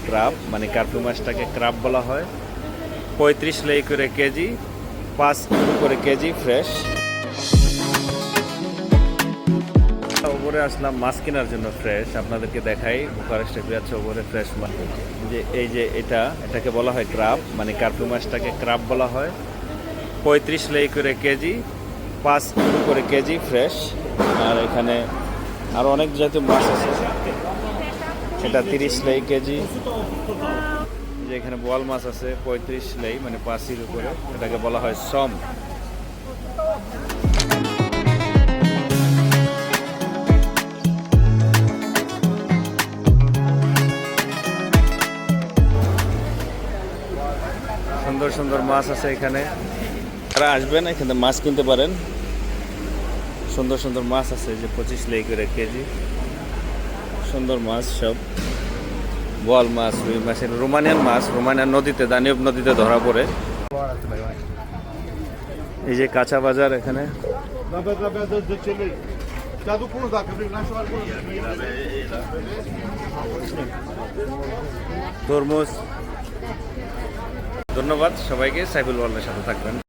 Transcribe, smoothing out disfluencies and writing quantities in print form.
Crab, মানে কার্পু মাছটাকে crab বলা হয়। 35 লাই করে কেজি, 5 করে কেজি ফ্রেশ। ওপরে আসলাম মাছ কেনার জন্য ফ্রেশ, আপনাদেরকে দেখাই বুখারেস্টে যাচ্ছে ওপরে ফ্রেশ মাছ। যে এই যে এটাকে বলা হয় ক্রাব, মানে কার্পু মাছটাকে ক্রাব বলা হয়। 35 লাই করে কেজি, 5 করে কেজি ফ্রেশ। আর এখানে আরও অনেক জাতীয় মাছ আছে, এটা 30 লাই কেজি। যে এখানে বোয়াল মাছ আছে 35 লাই, মানে 5-এর উপরে, এটাকে বলা হয় সম। সুন্দর সুন্দর মাছ আছে এখানে, যারা আসবেন এখানে মাছ কিনতে পারেন। সুন্দর সুন্দর মাছ আছে, যে 25 লাই করে কেজি, সুন্দর মাছ সব। বোয়াল মাছ, রুই মাছ, রোমানিয়ান মাছ, রোমানিয়ান নদীতে, দানিউব নদীতে ধরা পড়ে। এই যে কাঁচা বাজার এখানে। তরমুজ। ধন্যবাদ সবাইকে, সাইফুল ওয়ার্ল্ডের সাথে থাকবেন।